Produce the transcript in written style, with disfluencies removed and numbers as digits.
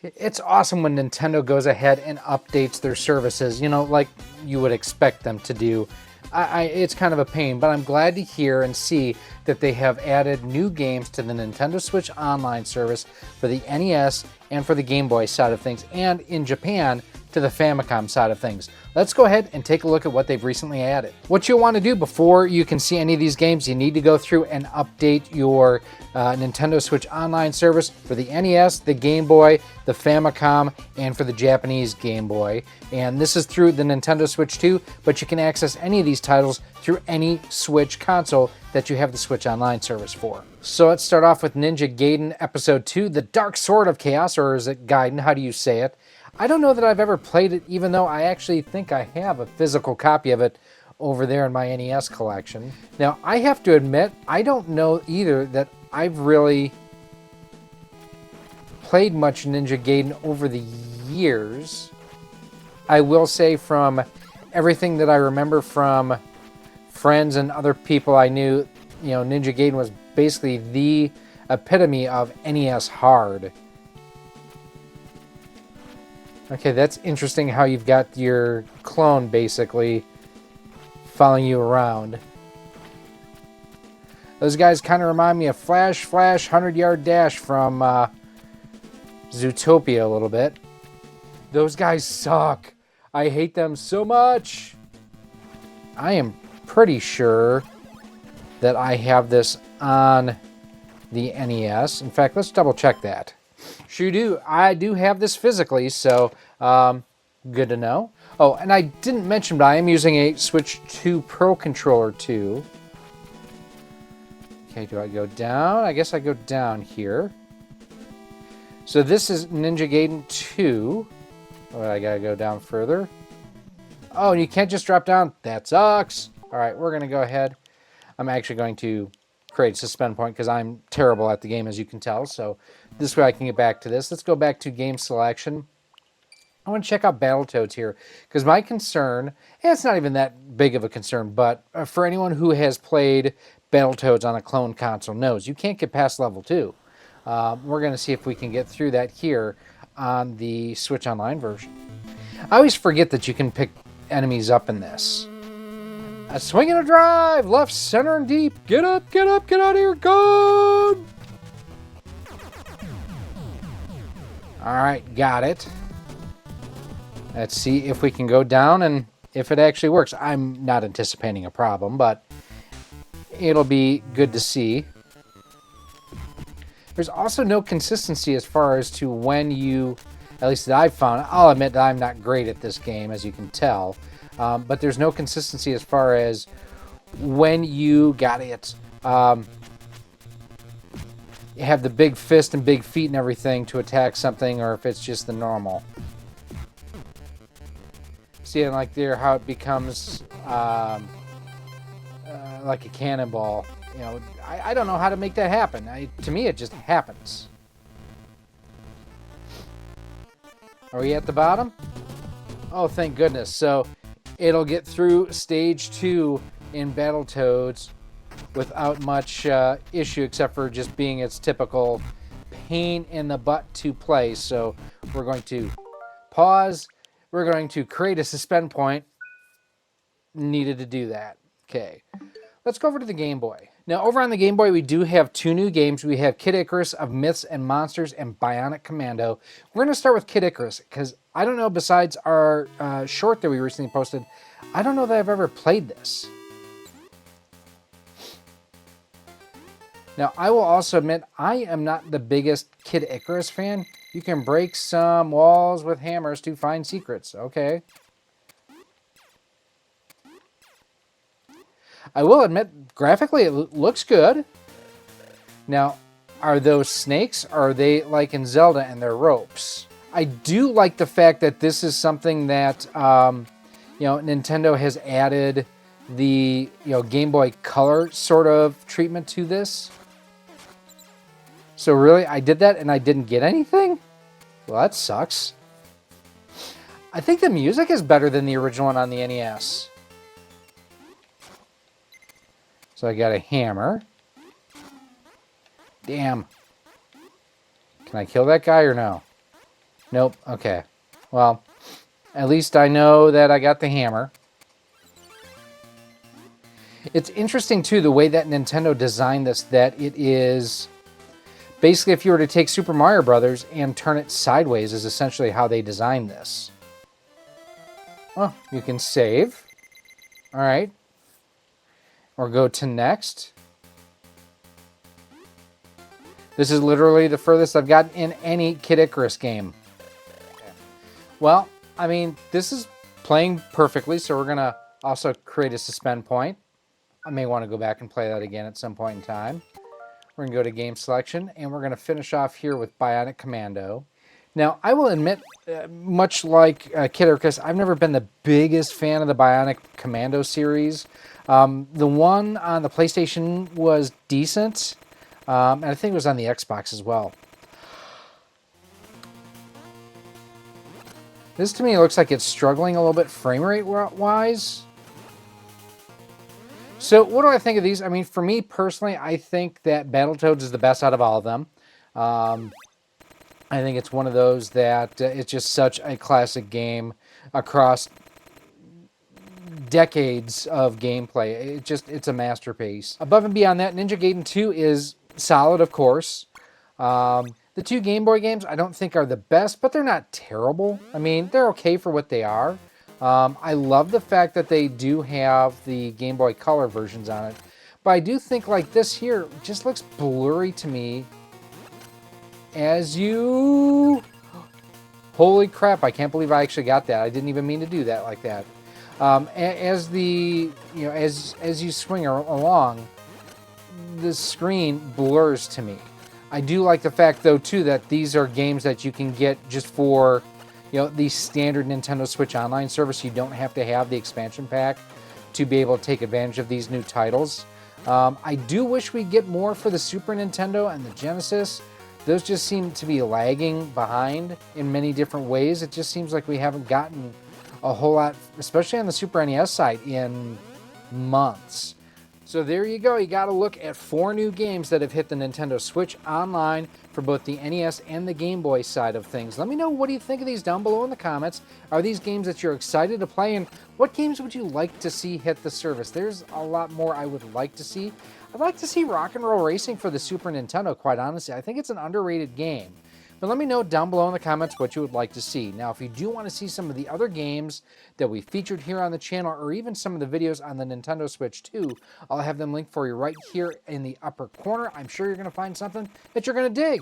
It's awesome when Nintendo goes ahead and updates their services, like you would expect them to do. It's kind of a pain, but I'm glad to hear and see that they have added new games to the Nintendo Switch Online service for the NES and for the Game Boy side of things, and in Japan to the Famicom side of things. Let's go ahead and take a look at what they've recently added. What you'll want to do before you can see any of these games, you need to go through and update your Nintendo Switch Online service for the NES, the Game Boy, the Famicom, and for the Japanese Game Boy. And this is through the Nintendo Switch 2, but you can access any of these titles through any Switch console that you have the Switch Online service for. So let's start off with Ninja Gaiden Episode 2, The Dark Sword of Chaos, or is it Gaiden? How do you say it? I don't know that I've ever played it, even though I actually think I have a physical copy of it over there in my NES collection. Now, I have to admit, I don't know either that I've really played much Ninja Gaiden over the years. I will say from everything that I remember from friends and other people I knew, Ninja Gaiden was basically the epitome of NES hard. Okay, that's interesting how you've got your clone basically following you around. Those guys kind of remind me of Flash 100-Yard Dash from Zootopia a little bit. Those guys suck. I hate them so much. I am pretty sure that I have this on the NES. In fact, let's double check that. Sure do. I do have this physically, so good to know. Oh, and I didn't mention, but I am using a Switch 2 Pro controller too. Okay, do I go down? I guess I go down here. So this is Ninja Gaiden 2. Oh, I gotta go down further. Oh, and you can't just drop down. That sucks. All right, we're gonna go ahead. I'm actually going to create a suspend point because I'm terrible at the game, as you can tell. So this way I can get back to this. Let's go back to game selection. I want to check out Battletoads here because my concern, and it's not even that big of a concern, but for anyone who has played Battletoads on a clone console knows you can't get past level 2. We're going to see if we can get through that here on the Switch Online version. I always forget that you can pick enemies up in this. A swing and a drive, left, center, and deep. Get up, get up, get out of here, go! All right, got it. Let's see if we can go down and if it actually works. I'm not anticipating a problem, but it'll be good to see. There's also no consistency as far as to when you, at least that I've found. I'll admit that I'm not great at this game, as you can tell. But there's no consistency as far as when you got it. You have the big fist and big feet and everything to attack something, or if it's just the normal. Seeing like there how it becomes like a cannonball. I don't know how to make that happen. To me, it just happens. Are we at the bottom? Oh, thank goodness. So it'll get through stage 2 in Battletoads without much issue, except for just being its typical pain in the butt to play. So we're going to pause. We're going to create a suspend point. Needed to do that. Okay. Let's go over to the Game Boy. Now, over on the Game Boy, we do have 2 new games. We have Kid Icarus of Myths and Monsters and Bionic Commando. We're going to start with Kid Icarus because I don't know, besides our short that we recently posted, I don't know that I've ever played this. Now, I will also admit, I am not the biggest Kid Icarus fan. You can break some walls with hammers to find secrets. Okay. I will admit, graphically, it looks good. Now, are those snakes, or are they like in Zelda and they're ropes? I do like the fact that this is something that, Nintendo has added the, Game Boy Color sort of treatment to this. So really, I did that and I didn't get anything? Well, that sucks. I think the music is better than the original one on the NES. So I got a hammer. Damn. Can I kill that guy or no? Nope. Okay. Well, at least I know that I got the hammer. It's interesting, too, the way that Nintendo designed this, that it is... Basically, if you were to take Super Mario Brothers and turn it sideways is essentially how they designed this. Oh, you can save. All right. Or go to next. This is literally the furthest I've gotten in any Kid Icarus game. Well, I mean, this is playing perfectly, so we're going to also create a suspend point. I may want to go back and play that again at some point in time. We're going to go to game selection, and we're going to finish off here with Bionic Commando. Now, I will admit, much like Kid Icarus, I've never been the biggest fan of the Bionic Commando series. The one on the PlayStation was decent, and I think it was on the Xbox as well. This to me looks like it's struggling a little bit frame rate wise. So what do I think of these? I mean, for me personally, I think that Battletoads is the best out of all of them. I think it's one of those that it's just such a classic game across decades of gameplay. It's a masterpiece. Above and beyond that, Ninja Gaiden 2 is solid, of course. The two Game Boy games I don't think are the best, but they're not terrible. I mean, they're okay for what they are. I love the fact that they do have the Game Boy Color versions on it. But I do think like this here just looks blurry to me. As you... Holy crap, I can't believe I actually got that. I didn't even mean to do that like that. As you swing along, the screen blurs to me. I do like the fact, though, too, that these are games that you can get just for, the standard Nintendo Switch Online service. You don't have to have the expansion pack to be able to take advantage of these new titles. I do wish we'd get more for the Super Nintendo and the Genesis. Those just seem to be lagging behind in many different ways. It just seems like we haven't gotten a whole lot, especially on the Super NES side, in months. So there you go. You got to look at 4 new games that have hit the Nintendo Switch Online for both the NES and the Game Boy side of things. Let me know, what do you think of these down below in the comments. Are these games that you're excited to play, and what games would you like to see hit the service? There's a lot more I would like to see. I'd like to see Rock and Roll Racing for the Super Nintendo, quite honestly. I think it's an underrated game. But let me know down below in the comments what you would like to see. Now, if you do want to see some of the other games that we featured here on the channel, or even some of the videos on the Nintendo Switch 2, I'll have them linked for you right here in the upper corner. I'm sure you're going to find something that you're going to dig.